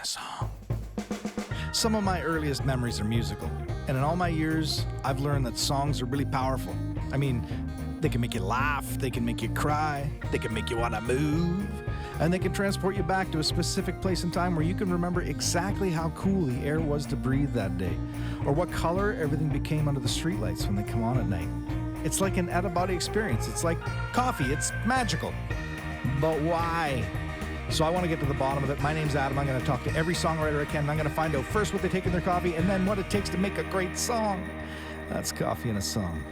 a song. Some of my earliest memories are musical, and in all my years, I've learned that songs are really powerful. I mean, they can make you laugh, they can make you cry, they can make you want to move, and they can transport you back to a specific place and time where you can remember exactly how cool the air was to breathe that day, or what color everything became under the streetlights when they come on at night. It's like an out-of-body experience. It's like coffee. It's magical. But why? So I want to get to the bottom of it. My name's Adam. I'm going to talk to every songwriter I can, and I'm going to find out first what they take in their coffee and then what it takes to make a great song. That's Coffee and a Song.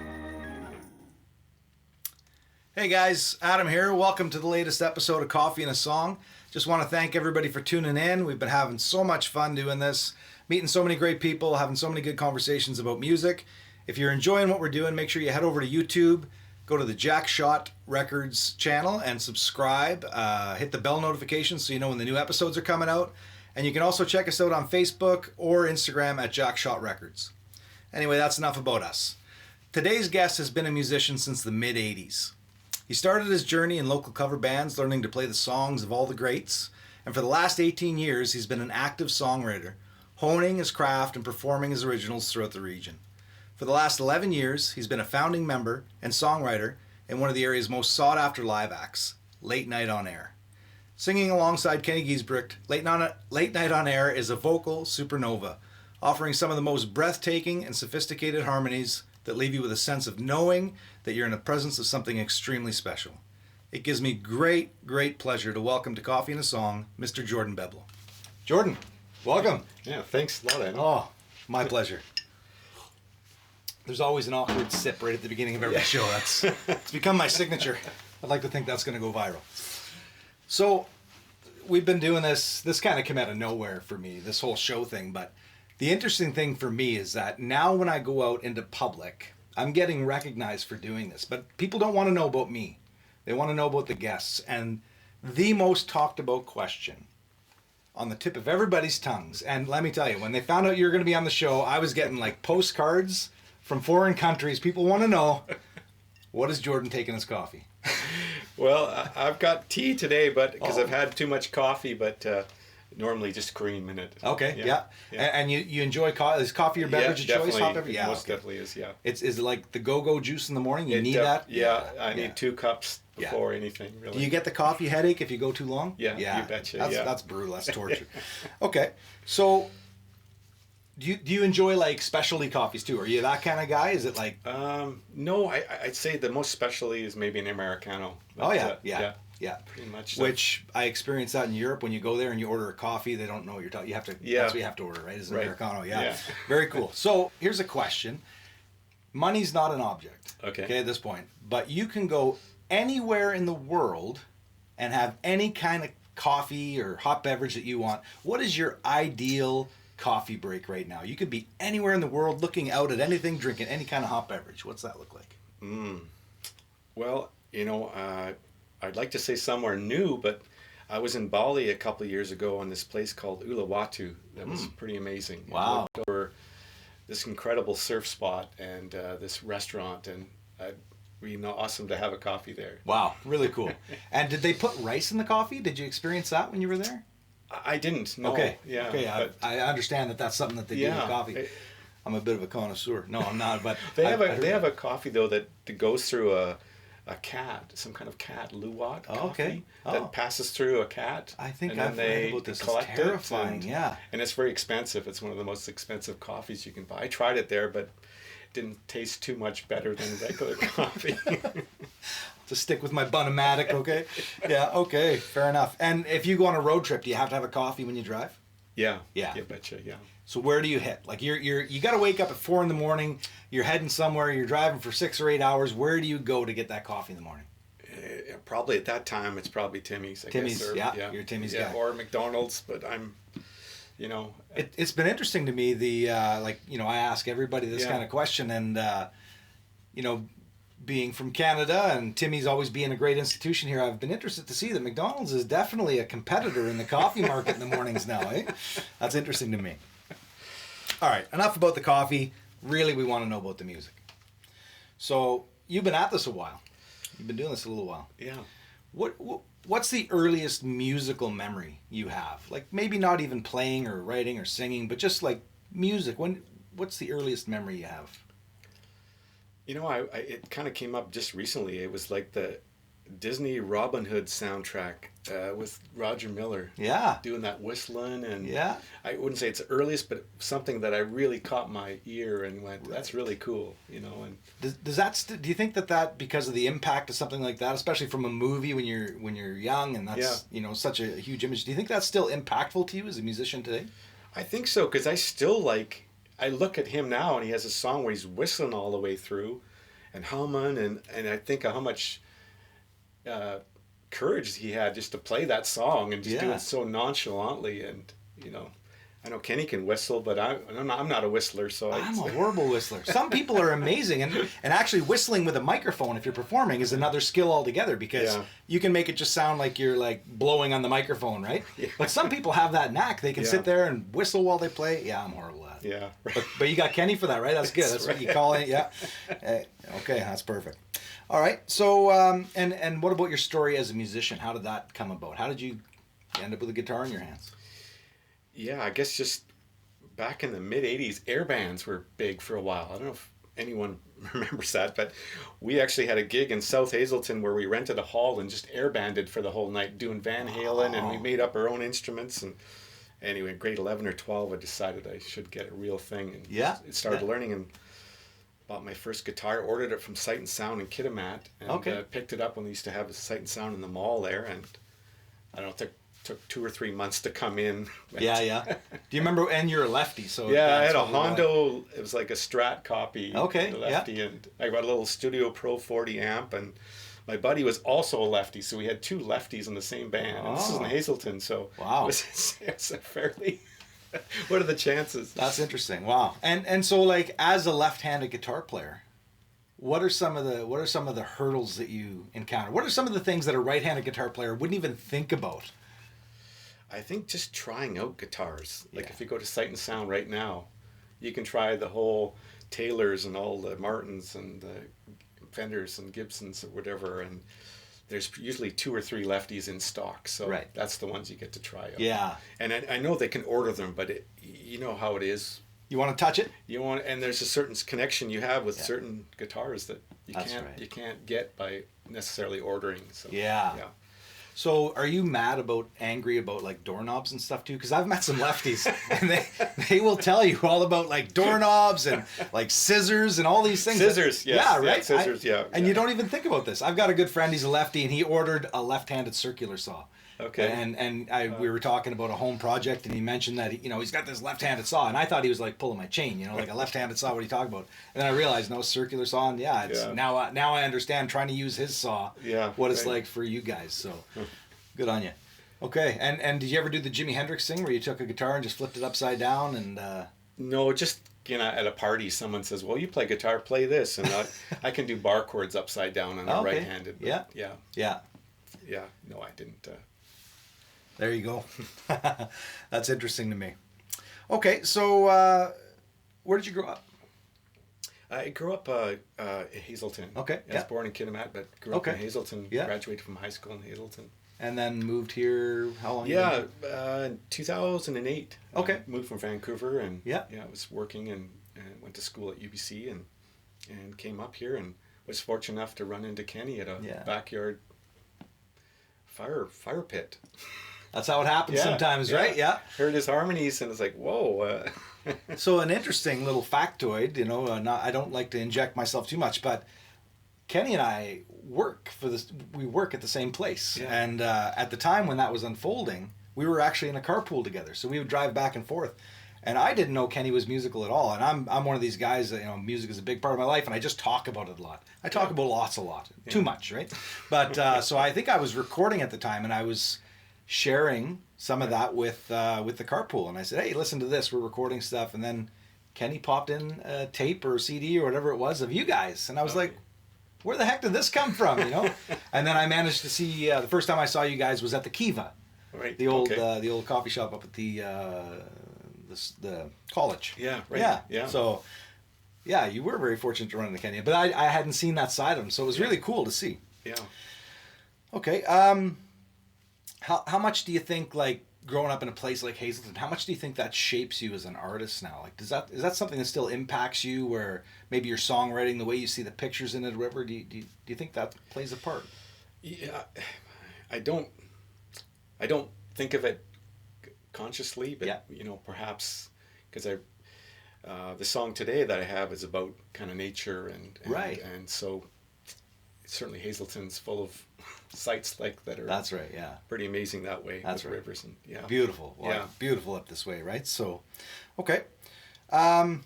Hey guys, Adam here. Welcome to the latest episode of Coffee and a Song. Just want to thank everybody for tuning in. We've been having so much fun doing this, meeting so many great people, having so many good conversations about music. If you're enjoying what we're doing, make sure you head over to YouTube, go to the Jack Shot Records channel and subscribe. Hit the bell notification so you know when the new episodes are coming out. And you can also check us out on Facebook or Instagram at Jack Shot Records. Anyway, that's enough about us. Today's guest has been a musician since the mid-'80s. He started his journey in local cover bands, learning to play the songs of all the greats. And for the last 18 years, he's been an active songwriter, honing his craft and performing his originals throughout the region. For the last 11 years, he's been a founding member and songwriter in one of the area's most sought-after live acts, Late Night on Air. Singing alongside Kenny Giesbrecht, Late Night on Air is a vocal supernova, offering some of the most breathtaking and sophisticated harmonies that leave you with a sense of knowing that you're in the presence of something extremely special. It gives me great pleasure to welcome to Coffee and a Song, Mr. Jordan Beblow. Jordan, welcome. Yeah, thanks a lot, Adam. Oh, my pleasure. There's always an awkward sip right at the beginning of every show. It's become my signature. I'd like to think that's going to go viral. So we've been doing this kind of came out of nowhere for me, this whole show thing. But the interesting thing for me is that now when I go out into public, I'm getting recognized for doing this. But people don't want to know about me. They want to know about the guests. And the most talked about question on the tip of everybody's tongues. And let me tell you, when they found out you were going to be on the show, I was getting like postcards from foreign countries. People want to know, what is Jordan taking his coffee? Well, I've got tea today, but because I've had too much coffee, but normally just cream in it. Okay, yeah. And you enjoy coffee? Is coffee your beverage of choice? Hot beverage? Yeah, most definitely is, yeah. Is it like the go-go juice in the morning? You need that? Yeah, I need 2 cups before anything, really. Do you get the coffee headache if you go too long? Yeah, you betcha, That's brutal, that's torture. Okay, so do you enjoy like specialty coffees too? Are you that kind of guy? Is it like... No, I'd say the most specialty is maybe an Americano. But, yeah. Pretty much. Which I experienced that in Europe. When you go there and you order a coffee, they don't know what you're talking. You have to. That's what you have to order, right? Is an Americano. Yeah. Very cool. So here's a question. Money's not an object. Okay. At this point, but you can go anywhere in the world and have any kind of coffee or hot beverage that you want. What is your ideal coffee break right now? You could be anywhere in the world, looking out at anything, drinking any kind of hot beverage. What's that look like? Well, I'd like to say somewhere new, but I was in Bali a couple of years ago on this place called Uluwatu. That was pretty amazing. Wow. Over this incredible surf spot and this restaurant, and it'd be awesome to have a coffee there. Wow, really cool. And did they put rice in the coffee? Did you experience that when you were there? I didn't. No. Okay. Yeah. Okay. I understand that that's something that they do with coffee. I'm a bit of a connoisseur. No, I'm not. But they have a coffee though that goes through a cat, some kind of cat, luwak coffee that passes through a cat. I think I've read about this. It's terrifying. And it's very expensive. It's one of the most expensive coffees you can buy. I tried it there, but it didn't taste too much better than regular coffee. To stick with my Bunomatic, okay? Yeah, okay, fair enough. And if you go on a road trip, do you have to have a coffee when you drive? Yeah. Yeah. You betcha, yeah. So where do you hit? Like you got to wake up at 4 a.m. You're heading somewhere. You're driving for 6 or 8 hours. Where do you go to get that coffee in the morning? Probably at that time it's probably Timmy's. I Timmy's, guess, you're Timmy's guy. Or McDonald's, but I'm, It's been interesting to me. I ask everybody this kind of question, and being from Canada and Timmy's always being a great institution here, I've been interested to see that McDonald's is definitely a competitor in the coffee market in the mornings now. That's interesting to me. All right, enough about the coffee. Really, we want to know about the music. So you've been at this a while. You've been doing this a little while. Yeah. What's the earliest musical memory you have? Like maybe not even playing or writing or singing, but just like music. What's the earliest memory you have? You know, it kind of came up just recently. It was like the Disney Robin Hood soundtrack with Roger Miller. Yeah. Doing that whistling, and yeah. I wouldn't say it's the earliest, but something that I really caught my ear and went, "That's really cool," you know. And does that do you think that because of the impact of something like that, especially from a movie when you're young, and that's such a huge image? Do you think that's still impactful to you as a musician today? I think so, because I look at him now, and he has a song where he's whistling all the way through, and humming, and I think of how much courage he had just to play that song and just do it so nonchalantly. And I know Kenny can whistle, but I'm not a whistler, so I'm a horrible whistler. Some people are amazing, and actually whistling with a microphone if you're performing is another skill altogether, because you can make it just sound like you're like blowing on the microphone, right? Yeah. But some people have that knack; they can sit there and whistle while they play. Yeah, I'm horrible at it. Yeah, but you got Kenny for that, right? That's good. That's right. What you call it. Yeah. Okay, that's perfect. All right. So, and what about your story as a musician? How did that come about? How did you end up with a guitar in your hands? Yeah, I guess just back in the mid-'80s, air bands were big for a while. I don't know if anyone remembers that, but we actually had a gig in South Hazleton where we rented a hall and just air banded for the whole night, doing Van Halen, and we made up our own instruments. And anyway, grade 11 or 12, I decided I should get a real thing, and started learning, and bought my first guitar, ordered it from Sight and Sound in Kitimat, and picked it up when we used to have a Sight and Sound in the mall there, and I don't know, took 2 or 3 months to come in. Yeah. Do you remember? And you're a lefty, so yeah, I had a Hondo. It was like a Strat copy. Okay, lefty, and I got a little Studio Pro 40 amp, and my buddy was also a lefty, so we had 2 lefties in the same band. And this is in Hazleton, so wow, it's a fairly. What are the chances? That's interesting. Wow. And so, like, as a left-handed guitar player, what are some of the hurdles that you encounter? What are some of the things that a right-handed guitar player wouldn't even think about? I think just trying out guitars. Like if you go to Sight and Sound right now, you can try the whole Taylors and all the Martins and the Fenders and Gibsons or whatever, and there's usually 2 or 3 lefties in stock, so that's the ones you get to try out. Yeah. And I know they can order them, but you know how it is. You want to touch it? And there's a certain connection you have with certain guitars that you can't get by necessarily ordering. So yeah. So are you angry about like doorknobs and stuff too? Because I've met some lefties and they will tell you all about like doorknobs and like scissors and all these things. Scissors, yes. Yeah, right? Yeah, scissors, And you don't even think about this. I've got a good friend, he's a lefty, and he ordered a left-handed circular saw. Okay. And we were talking about a home project, and he mentioned that he's got this left-handed saw, and I thought he was like pulling my chain, like a left-handed saw. What are you talking about? And then I realized no, circular saw. And now I understand trying to use his saw. Yeah. What it's like for you guys. So good on you. Okay. And did you ever do the Jimi Hendrix thing where you took a guitar and just flipped it upside down and? No, just at a party, someone says, "Well, you play guitar, play this," and I can do bar chords upside down and I'm right-handed. Yeah. No, I didn't. There you go. That's interesting to me. Okay, so where did you grow up? I grew up in Hazleton. Okay. I was born in Kitimat, but grew up in Hazleton. Yeah. Graduated from high school in Hazleton. And then moved here. How long? In 2008. Okay. Moved from Vancouver and I was working and went to school at UBC and came up here and was fortunate enough to run into Kenny at a backyard fire pit. That's how it happens sometimes, right? Yeah. Heard his harmonies and it's like, whoa. So an interesting little factoid, I don't like to inject myself too much, but Kenny and I work at the same place. Yeah. And at the time when that was unfolding, we were actually in a carpool together. So we would drive back and forth. And I didn't know Kenny was musical at all. And I'm one of these guys that, music is a big part of my life, and I just talk about it a lot. I talk about lots a lot. Yeah. Too much, right? But so I think I was recording at the time, and I was sharing some of that with the carpool. And I said, "Hey, listen to this. We're recording stuff." And then Kenny popped in a tape or CD or whatever it was of you guys. And I was like, where the heck did this come from, And then I managed to see, the first time I saw you guys was at the Kiva. Right. The old coffee shop up at the college. Yeah, right. Yeah. So, you were very fortunate to run into Kenny, but I hadn't seen that side of him, so it was really cool to see. Yeah. Okay. How much do you think, like, growing up in a place like Hazleton, how much do you think that shapes you as an artist now? Like, is that something that still impacts you, where maybe your songwriting, the way you see the pictures in it, or whatever? Do you think that plays a part? Yeah, I don't I don't think of it consciously, but Yeah. perhaps because the song today that I have is about kind of nature Right. and so certainly Hazleton's full of sites like that are That's right. Yeah. pretty amazing that way That's with right. rivers and yeah. Beautiful. Well, Yeah. beautiful up this way, right? So, okay. Um,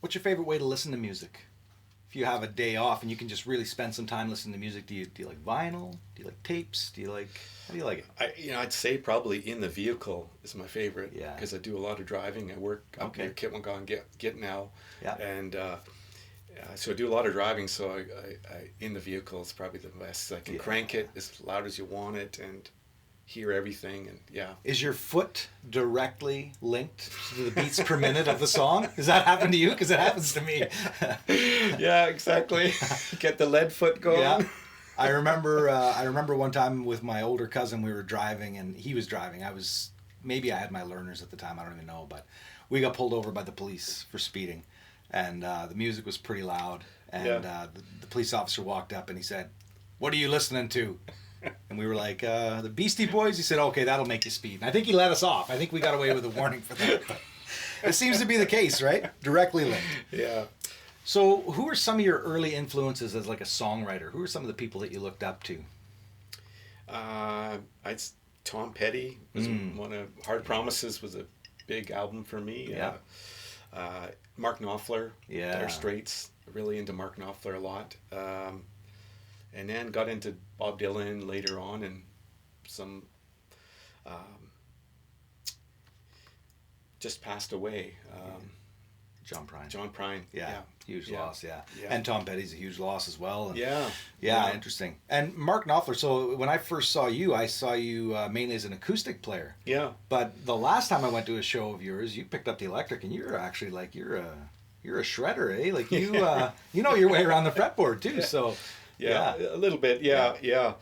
what's your favorite way to listen to music? If you have a day off and you can just really spend some time listening to music, do you like vinyl? Do you like tapes? How do you like it? I'd say probably in the vehicle is my favorite. Yeah. Because I do a lot of driving. I work up Okay. near Kitwangan, get now. Yeah. And so I do a lot of driving. So I in the vehicle is probably the best. I can crank it as loud as you want it and hear everything. And yeah. Is your foot directly linked to the beats per minute of the song? Does that happen to you? Because it happens to me. Yeah, exactly. Get the lead foot going. Yeah. I remember one time with my older cousin, we were driving and he was driving. Maybe I had my learners at the time, I don't even know, but we got pulled over by the police for speeding, and the music was pretty loud, and the police officer walked up and he said, "What are you listening to?" And we were like, "The Beastie Boys." He said, "Okay, that'll make you speed." And I think he let us off. I think we got away with a warning for that. But it seems to be the case, right? Directly linked. Yeah. So, who are some of your early influences as like a songwriter? Who are some of the people that you looked up to? Tom Petty was one of Hard Promises was a big album for me. Yeah. Mark Knopfler, Yeah. Dire Straits, really into Mark Knopfler a lot. And then got into Bob Dylan later on, and some just passed away. John Prine. John Prine. Yeah. Huge Yeah. loss, yeah. Yeah. And Tom Petty's a huge loss as well. And Yeah. yeah, interesting. And Mark Knopfler, so when I first saw you, I saw you mainly as an acoustic player. Yeah. But the last time I went to a show of yours, you picked up the electric, and you're actually like, you're a shredder, eh? Like you you know your way around the fretboard too, so Yeah, a little bit. Yeah.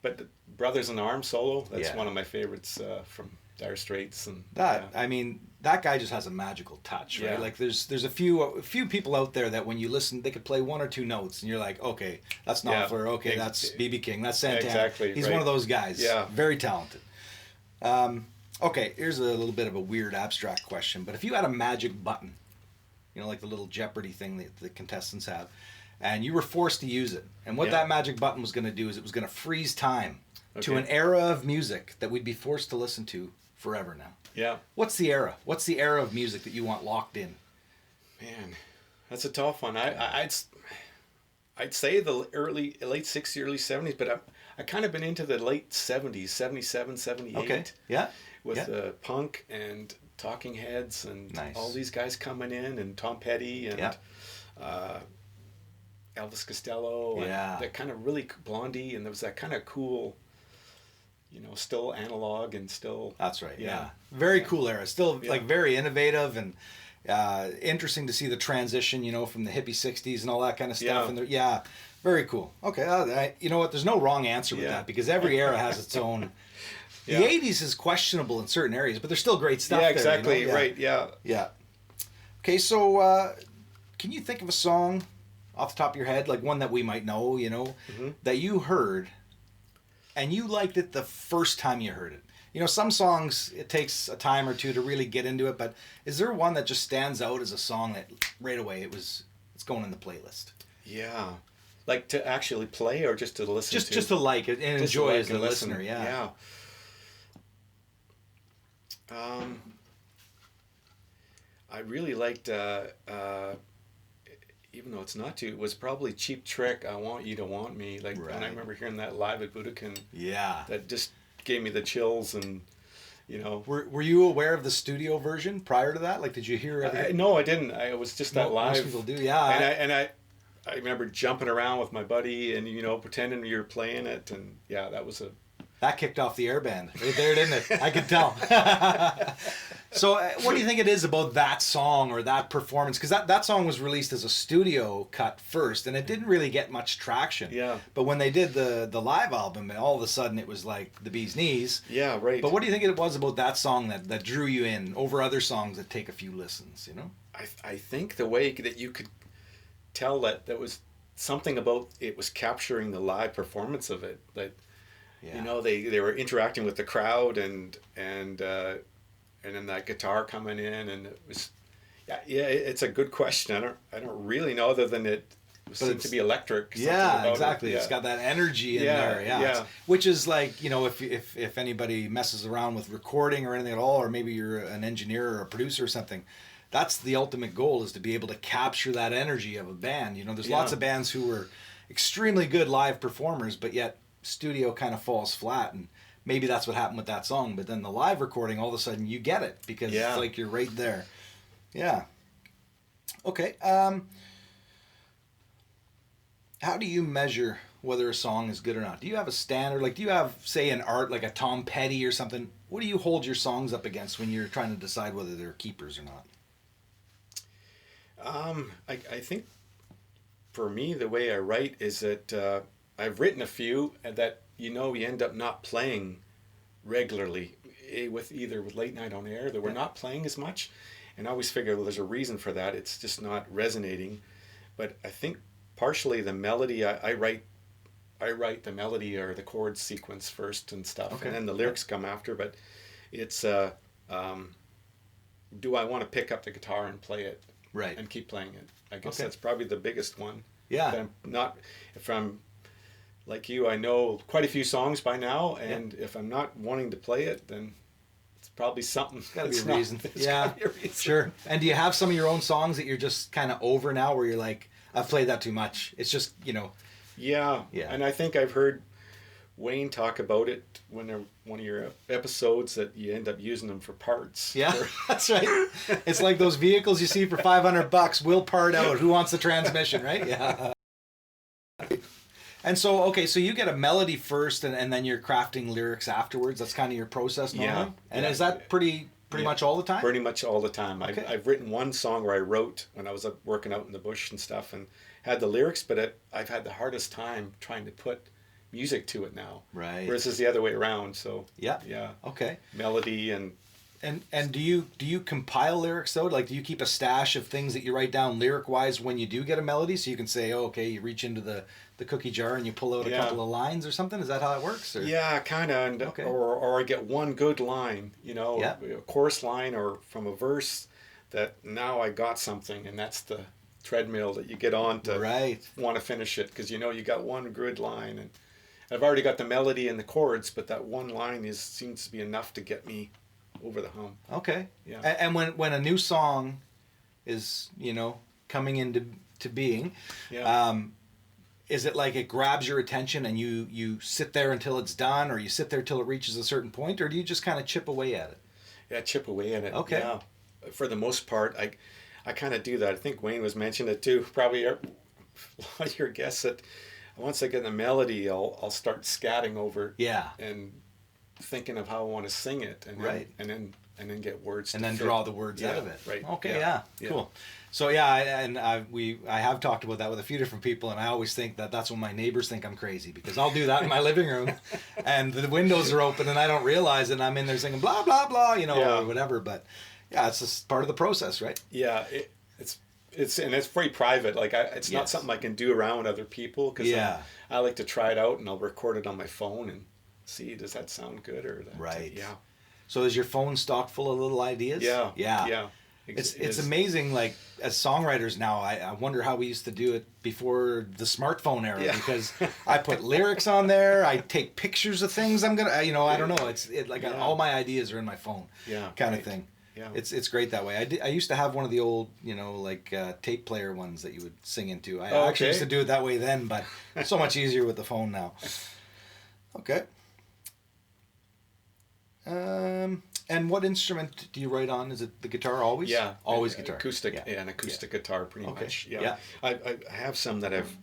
But the Brothers in Arms solo, that's Yeah. one of my favorites from Dire Straits. And that yeah. I mean, that guy just has a magical touch, right? Yeah. Like there's a few people out there that when you listen, they could play one or two notes, and you're like, okay, that's Yeah. Knopfler, okay, that's BB King, that's Santana. Exactly, He's right. one of those guys. Yeah. Very talented. Okay, here's a little bit of a weird abstract question, but if you had a magic button, like the little Jeopardy thing that the contestants have, and you were forced to use it, and what that magic button was going to do is it was going to freeze time to an era of music that we'd be forced to listen to forever now. Yeah. What's the era? What's the era of music that you want locked in? Man, that's a tough one. I'd say the late 60s, early 70s, but I kind of been into the late 70s, 77, 78. Okay. Yeah. With punk and Talking Heads and Nice. all these guys coming in, and Tom Petty and Elvis Costello. And that kind of really Blondie, and there was that kind of cool, still analog and still. That's right. Yeah. Very cool era. Still like very innovative and interesting to see the transition, from the hippie 60s and all that kind of stuff. Yeah. And very cool. Okay. You know what? There's no wrong answer with that, because every era has its own. The 80s is questionable in certain areas, but there's still great stuff Yeah, there. exactly. Right. Yeah. Yeah. Okay, so can you think of a song off the top of your head, like one that we might know, that you heard and you liked it the first time you heard it? Some songs, it takes a time or two to really get into it, but is there one that just stands out as a song that right away it's going in the playlist? Yeah. Like to actually play or just to listen to? Just to like it and Just enjoy to like as a and listener, listen. yeah. I really liked, even though it's not it was probably Cheap Trick, I Want You to Want Me. And I remember hearing that live at Budokan. Yeah. That just gave me the chills, and, Were you aware of the studio version prior to that? Like, did you hear everything? No, I didn't. I was just that live. Most people do, yeah. And I remember jumping around with my buddy and, pretending you're playing it. And, yeah, that was That kicked off the air band right there, didn't it? I could tell. So what do you think it is about that song or that performance? Because that song was released as a studio cut first, and it didn't really get much traction. Yeah. But when they did the live album, all of a sudden it was like the bee's knees. Yeah, right. But what do you think it was about that song that drew you in over other songs that take a few listens, you know? I think the way that you could tell that was something about it was capturing the live performance of it. That, Yeah. you know, they were interacting with the crowd and then that guitar coming in, and it was, it's a good question. I don't really know, other than it seemed to be electric. Yeah, exactly. It's got that energy in there. Yeah. Yeah. Which is like, you know, if anybody messes around with recording or anything at all, or maybe you're an engineer or a producer or something, that's the ultimate goal, is to be able to capture that energy of a band. You know, there's lots of bands who are extremely good live performers, but yet studio kind of falls flat, and maybe that's what happened with that song. But then the live recording, all of a sudden you get it, because it's like you're right there. Yeah. Okay. How do you measure whether a song is good or not? Do you have a standard? Like, do you have, say, an art, like a Tom Petty or something? What do you hold your songs up against when you're trying to decide whether they're keepers or not? I think for me, the way I write is that I've written a few that, you know, you end up not playing regularly, with Late Night on Air, that we're not playing as much. And I always figure, well, there's a reason for that. It's just not resonating. But I think partially the melody, I write the melody or the chord sequence first and stuff, and then the lyrics come after. But it's do I want to pick up the guitar and play it, right, and keep playing it? I guess that's probably the biggest one. Yeah. If I'm like you, I know quite a few songs by now, and if I'm not wanting to play it, then it's probably something. There's got to be a reason. Yeah, sure. And do you have some of your own songs that you're just kind of over now, where you're like, I've played that too much? It's just, you know. Yeah. And I think I've heard Wayne talk about it when they're one of your episodes, that you end up using them for parts. Yeah, that's right. It's like those vehicles you see for $500. Will part out. Who wants the transmission, right? Yeah. And so, okay, so you get a melody first, and then you're crafting lyrics afterwards. That's kind of your process normally? Yeah. And is that pretty much all the time? Pretty much all the time. Okay. I've written one song where I wrote when I was working out in the bush and stuff, and had the lyrics, but I've had the hardest time trying to put music to it now. Right. Whereas it's the other way around. So yeah. Okay. Melody and do you compile lyrics though? Like, do you keep a stash of things that you write down lyric wise when you do get a melody, so you can say, oh, okay, you reach into the cookie jar and you pull out a couple of lines or something? Is that how it works? Or? Yeah, kind of. Okay. Or I get one good line, you know, Yeah. a chorus line or from a verse, that now I got something, and that's the treadmill that you get on to want to finish it, because you know you got one good line, and I've already got the melody and the chords, but that one line seems to be enough to get me over the hump. Okay. Yeah. And when a new song is, you know, coming into being, is it like it grabs your attention and you sit there until it's done, or you sit there till it reaches a certain point, or do you just kind of chip away at it? Yeah, chip away at it. Okay. Yeah. For the most part, I kind of do that. I think Wayne was mentioned it too. Probably a lot of your guests, that once I get the melody, I'll start scatting over. Yeah. And thinking of how I want to sing it, and then and then get words, and then draw the words out of it. Right. Okay. Yeah. Cool. So I have talked about that with a few different people, and I always think that's when my neighbors think I'm crazy, because I'll do that in my living room, and the windows are open, and I don't realize it, and I'm in there singing blah blah blah, you know, or whatever. But yeah, it's just part of the process, right? Yeah. It's very private. Like it's not something I can do around other people, because I like to try it out, and I'll record it on my phone and see, does that sound good or that? Right. Yeah. So is your phone stocked full of little ideas? Yeah. It's amazing. Like, as songwriters now, I wonder how we used to do it before the smartphone era, because I put lyrics on there. I take pictures of things I'm gonna, you know, I don't know. It's all my ideas are in my phone. Kind of thing. Yeah. It's great that way. I used to have one of the old, you know, like tape player ones that you would sing into. I actually used to do it that way then, but it's so much easier with the phone now. Okay. And what instrument do you write on? Is it the guitar always? Yeah. Always guitar. Acoustic. Yeah, an acoustic guitar pretty much. Yeah. Yeah. I have some that I've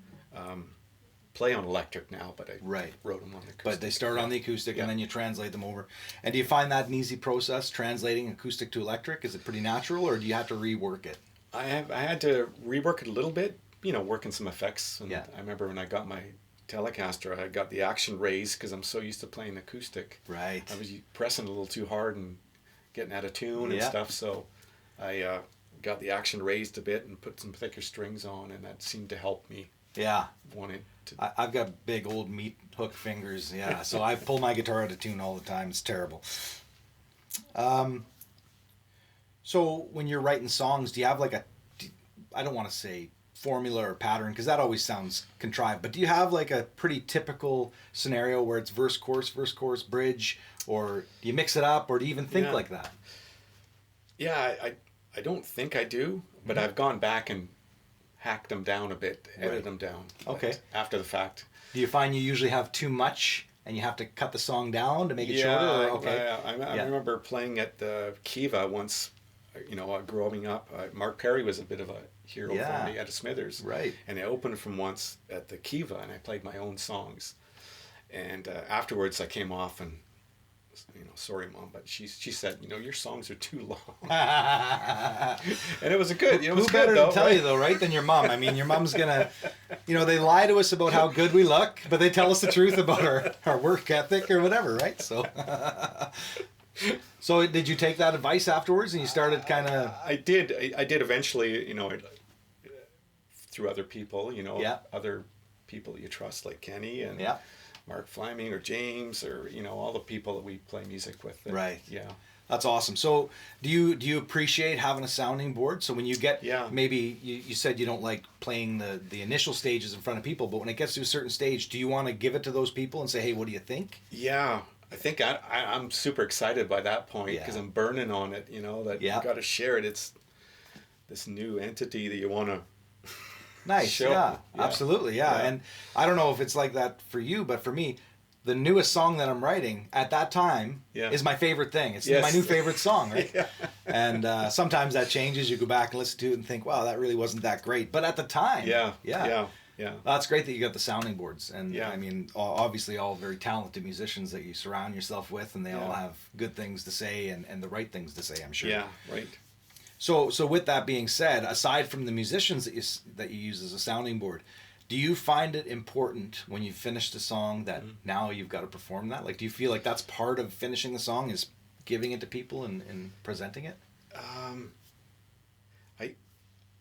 play on electric now, but I Right. wrote them on acoustic. But they start on the acoustic, Yeah. and then you translate them over. And do you find that an easy process, translating acoustic to electric? Is it pretty natural, or do you have to rework it? I had to rework it a little bit, working some effects. And Yeah. I remember when I got my Telecaster, I got the action raised because I'm so used to playing acoustic. Right. I was pressing a little too hard and getting out of tune and Yeah. stuff, so I got the action raised a bit and put some thicker strings on, and that seemed to help me Yeah. wanting to. I've got big old meat hook fingers, yeah. So I pull my guitar out of tune all the time. It's terrible. So when you're writing songs, do you have like I don't want to say formula or pattern because that always sounds contrived, but do you have like a pretty typical scenario where it's verse, chorus, bridge, or do you mix it up, or do you even think Yeah. like that? Yeah, I don't think I do, but I've gone back and hacked them down a bit, edited Right. them down. Okay. But after the fact. Do you find you usually have too much and you have to cut the song down to make it shorter? Or, okay. I remember playing at the Kiva once, growing up. Mark Perry was a bit of a hero Yeah. for me at a Smithers. Right. And I opened from once at the Kiva, and I played my own songs. And afterwards I came off and, sorry, Mom, but she said, your songs are too long. And it was good. It was Who better good, though, to tell right? you though, right, than your mom? I mean, your mom's gonna, they lie to us about how good we look, but they tell us the truth about our work ethic or whatever, right? So, so did you take that advice afterwards and you started kind of? I did eventually, through other people, Yeah. other people you trust, like Kenny and Yeah. Mark Fleming or James or, all the people that we play music with. Right. Yeah. That's awesome. So do you appreciate having a sounding board? So when you get, Yeah. maybe you said you don't like playing the initial stages in front of people, but when it gets to a certain stage, do you want to give it to those people and say, hey, what do you think? Yeah. I think I'm super excited by that point because Yeah. I'm burning on it, that Yeah. you got to share it. It's this new entity that you want to. Nice. Show. Yeah, Yeah. absolutely. Yeah. Yeah. And I don't know if it's like that for you, but for me, the newest song that I'm writing at that time Yeah. is my favorite thing. It's Yes. my new favorite song, right? Yeah. And sometimes that changes. You go back and listen to it and think, wow, that really wasn't that great. But at the time, Yeah. yeah. Yeah. Yeah. That's great that you got the sounding boards. And Yeah. I mean, obviously all very talented musicians that you surround yourself with, and they all Yeah. have good things to say and the right things to say, I'm sure. Yeah. Right. So with that being said, aside from the musicians that you use as a sounding board, do you find it important when you finished a song that now you've got to perform that? Like, do you feel like that's part of finishing the song is giving it to people and presenting it?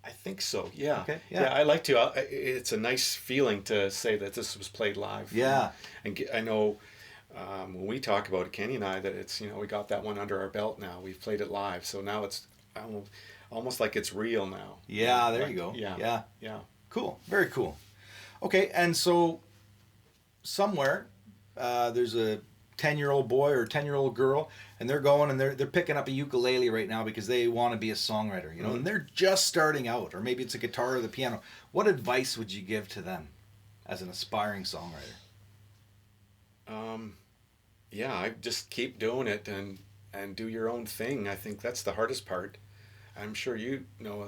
I think so. Yeah. Okay, yeah. I like to. It's a nice feeling to say that this was played live. Yeah. And I know when we talk about it, Kenny and I, that it's we got that one under our belt now. We've played it live, so now it's almost like it's real now. Yeah, there Like, you go. Yeah. Yeah. Yeah. Cool. Very cool. Okay, and so somewhere there's a 10-year-old boy or 10-year-old girl, and they're going and they're picking up a ukulele right now because they want to be a songwriter, and they're just starting out, or maybe it's a guitar or the piano. What advice would you give to them as an aspiring songwriter? Yeah, I just keep doing it and do your own thing. I think that's the hardest part. I'm sure the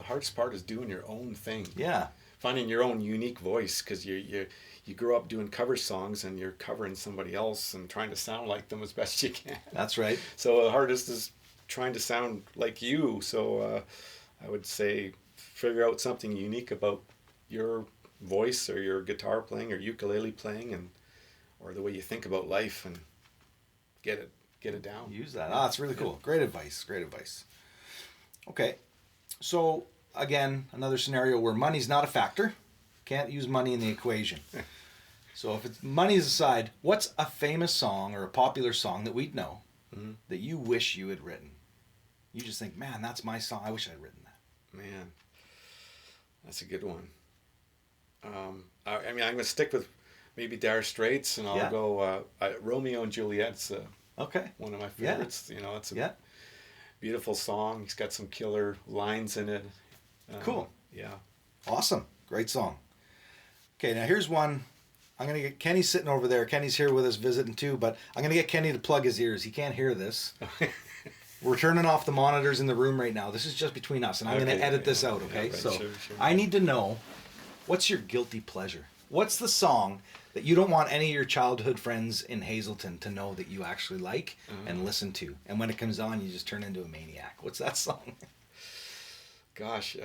hardest part is doing your own thing. Yeah. Finding your own unique voice, because you grow up doing cover songs and you're covering somebody else and trying to sound like them as best you can. That's right. So the hardest is trying to sound like you. So I would say figure out something unique about your voice or your guitar playing or ukulele playing or the way you think about life and get it down. Use that. That's really cool. Great advice. Great advice. Okay. So again, another scenario where money's not a factor. Can't use money in the equation. So if it's money's aside, what's a famous song or a popular song that we'd know that you wish you had written? You just think, man, that's my song. I wish I'd written that. Man, that's a good one. I'm going to stick with maybe Dire Straits, and I'll go Romeo and Juliet's Okay. one of my favorites. It's a beautiful song. It's got some killer lines in it. Cool. Yeah. Awesome. Great song. Okay, now here's one. I'm going to get Kenny sitting over there. Kenny's here with us visiting too, but I'm going to get Kenny to plug his ears. He can't hear this. We're turning off the monitors in the room right now. This is just between us, and I'm going to edit this out, okay? Right, so sure. I need to know, what's your guilty pleasure? What's the song that you don't want any of your childhood friends in Hazleton to know that you actually like and listen to? And when it comes on, you just turn into a maniac. What's that song? Gosh,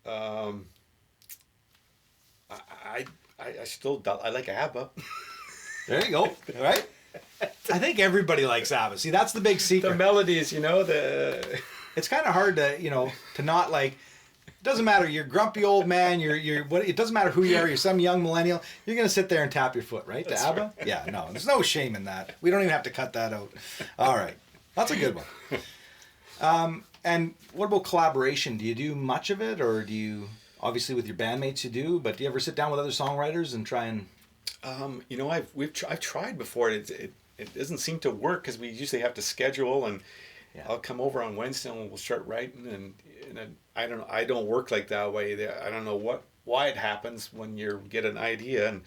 I still I like ABBA. There you go. All right. I think everybody likes ABBA. See, that's the big secret. The melodies, It's kind of hard to, to not like. It doesn't matter. You're a grumpy old man. You're what. It doesn't matter who you are. You're some young millennial. You're gonna sit there and tap your foot, right? That's to ABBA. right. Yeah. No, there's no shame in that. We don't even have to cut that out. All right. That's a good one. And what about collaboration? Do you do much of it, or do you? Obviously, with your bandmates, you do. But do you ever sit down with other songwriters and try and? I've tried before. It doesn't seem to work because we usually have to schedule, and I'll come over on Wednesday and we'll start writing, and I don't work like that way. I don't know why it happens when you get an idea, and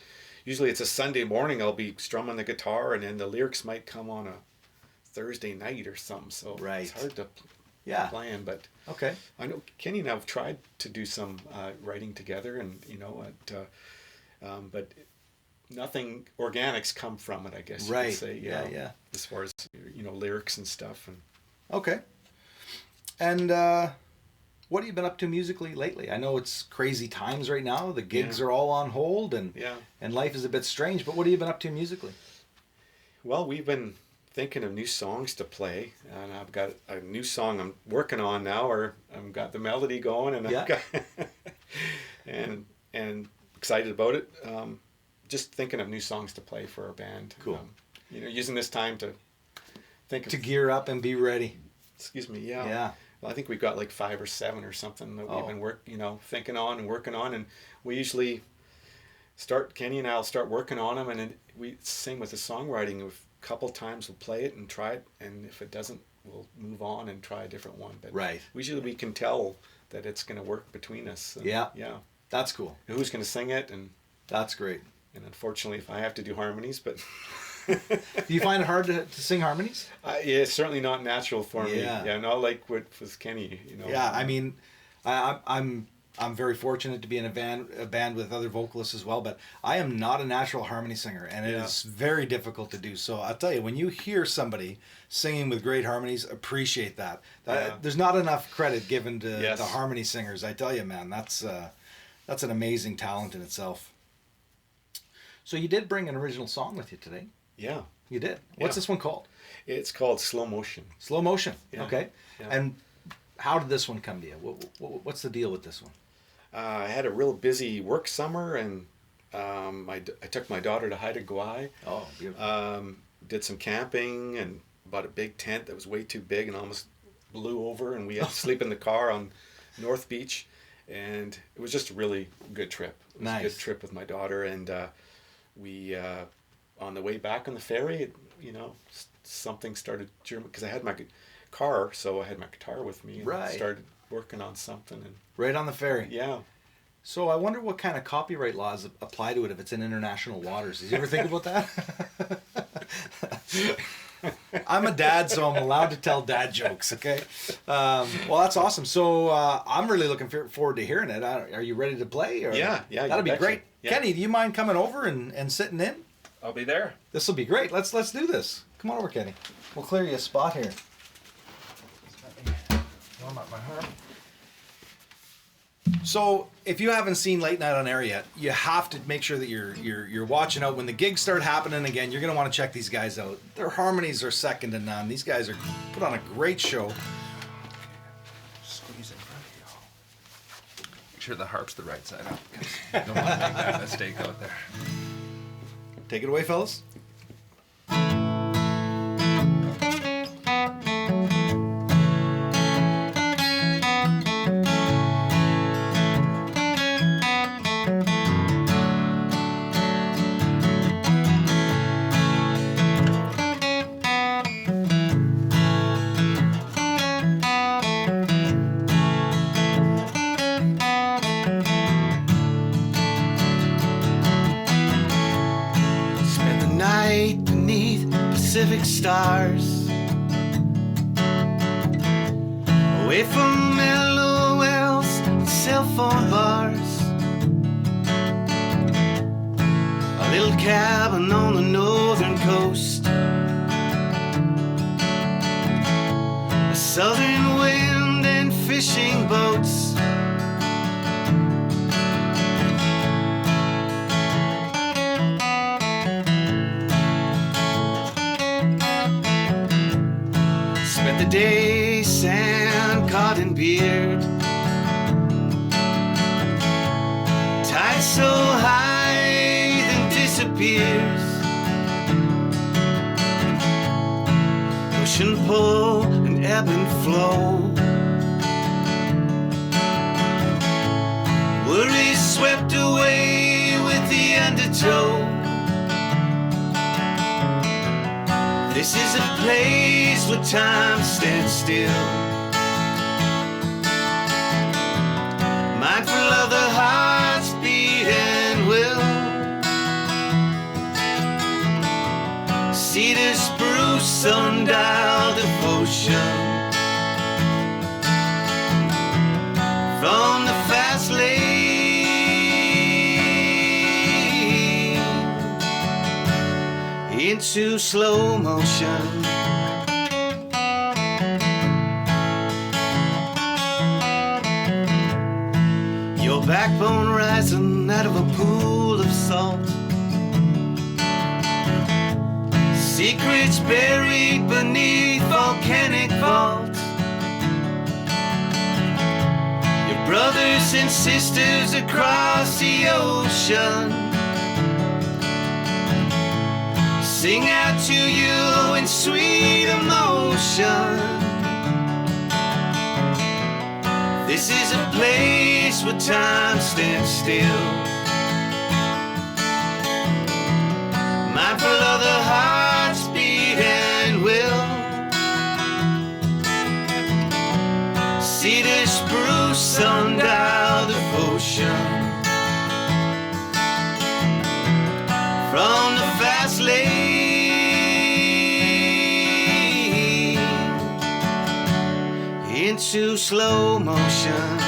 usually it's a Sunday morning. I'll be strumming the guitar, and then the lyrics might come on a Thursday night or something. So it's hard to plan. But okay, I know Kenny and I've tried to do some writing together, and but nothing organics come from it, I guess you could say. Yeah. As far as lyrics and stuff. And okay. And what have you been up to musically lately? I know it's crazy times right now. The gigs are all on hold, and life is a bit strange. But what have you been up to musically? Well, we've been thinking of new songs to play, and I've got a new song I'm working on now, or I've got the melody going, and I've got and excited about it. Just thinking of new songs to play for our band. Cool. Using this time to think to gear up and be ready. Excuse me. Yeah. Well, I think we've got like 5 or 7 or something that we've been thinking on and working on, and we usually Kenny and I'll start working on them, and then same with the songwriting. A couple times we'll play it and try it, and if it doesn't, we'll move on and try a different one. But usually we can tell that it's going to work between us. And yeah. That's cool. Who's going to sing it? And that's great. And unfortunately, if I have to do harmonies, but do you find it hard to sing harmonies? It's certainly not natural for me. Yeah, not like what was Kenny. Yeah, I mean, I'm very fortunate to be in a band with other vocalists as well, but I am not a natural harmony singer, and it is very difficult to do. So I'll tell you, when you hear somebody singing with great harmonies, appreciate that. There's not enough credit given to the harmony singers. I tell you, man, that's an amazing talent in itself. So you did bring an original song with you today. Yeah. You did. What's this one called? It's called Slow Motion. Slow Motion. Yeah. Okay. Yeah. And how did this one come to you? What's the deal with this one? I had a real busy work summer, and I took my daughter to Haida Gwaii. Oh, beautiful. Did some camping and bought a big tent that was way too big and almost blew over, and we had to sleep in the car on North Beach, and it was just a really good trip. It was a good trip with my daughter, and we on the way back on the ferry, something started because I had my car, so I had my guitar with me, and started working on something. And right on the ferry. Yeah. So I wonder what kind of copyright laws apply to it if it's in international waters. Did you ever think about that? I'm a dad, so I'm allowed to tell dad jokes, okay? Well, that's awesome. So I'm really looking forward to hearing it. Are you ready to play? Or? Yeah. That'd be great. Yeah. Kenny, do you mind coming over and sitting in? I'll be there. This will be great. Let's do this. Come on over, Kenny. We'll clear you a spot here. Warm up my harp. So, if you haven't seen Late Night on Air yet, you have to make sure that you're watching out when the gigs start happening again. You're gonna want to check these guys out. Their harmonies are second to none. These guys are put on a great show. Squeeze in front of you. Make sure the harp's the right side up, because you don't want to make that mistake out there. Take it away, fellas. Pacific stars, away from mellow wells and cell phone bars. cabin on the northern coast. A southern wind and fishing boats. Spent the day sand, cotton beard. Tide so high then disappears. Ocean pull and ebb and flow. Worries swept away with the undertow. This is a place where time stands still. Mindful of the heart's beat and will. Cedar, spruce, sundial devotion. From the fast lane into slow motion. Your backbone rising out of a pool of salt. Secrets buried beneath volcanic vaults. Your brothers and sisters across the ocean sing out to you in sweet emotion. This is a place where time stands still. Mindful of the heart's beat and will. Cedar, spruce, sundial devotion. From the fast lane into slow motion.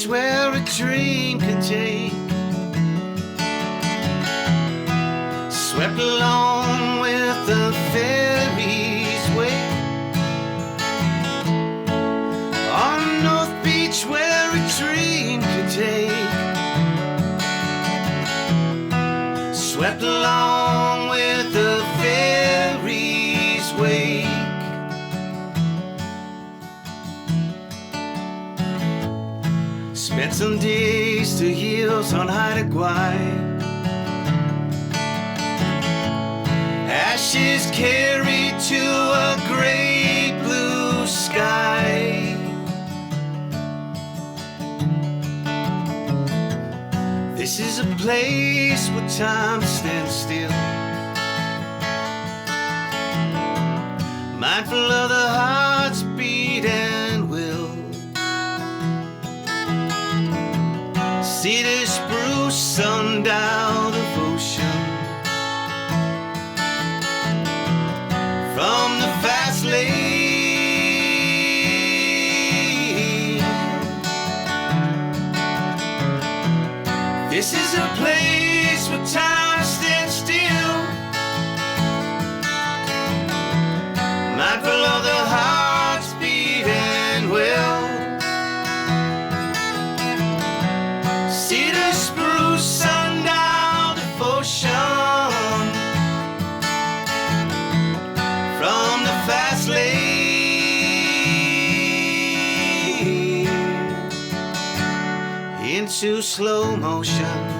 Where a dream can take, swept along with the ferry's wake. On North Beach where a dream can take, swept along with the ferry's wake. Spent some days to heels on Haida Gwaii. Ashes carried to a gray blue sky. This is a place where time stands still. Mindful of the heart's beat and will. Cedar, spruce, sundial devotion. From the fast lane. This is a place where time stands still. Mindful of the heart's beat and will. Cedar, spruce, sundial devotion. From the fast lane into slow motion.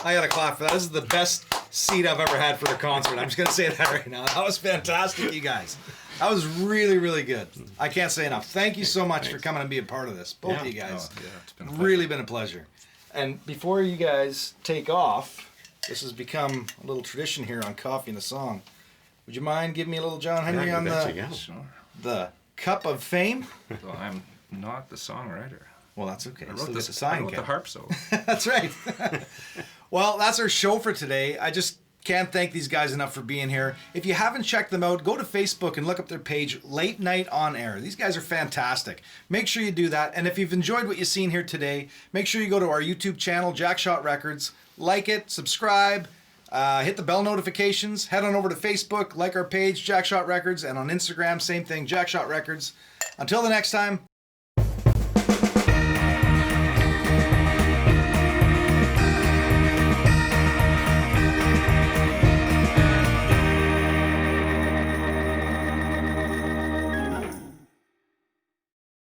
I gotta clap for that. This is the best seat I've ever had for a concert. I'm just gonna say that right now. That was fantastic, you guys. That was really, really good. I can't say enough. Thank you so much for coming and being a part of this. Both of you guys. Oh, yeah, it's been a pleasure. Really been a pleasure. And before you guys take off, this has become a little tradition here on Coffee and a Song. Would you mind giving me a little John Henry on Sure. the cup of fame? Well, I'm not the songwriter. Well, that's okay. I Still wrote, get the I sign, wrote the Ken. harp solo. That's right. Well, that's our show for today. I just can't thank these guys enough for being here. If you haven't checked them out, go to Facebook and look up their page, Late Night On Air. These guys are fantastic. Make sure you do that. And if you've enjoyed what you've seen here today, make sure you go to our YouTube channel, Jackshot Records, like it, subscribe, hit the bell notifications, head on over to Facebook, like our page, Jackshot Records, and on Instagram, same thing, Jackshot Records. Until the next time,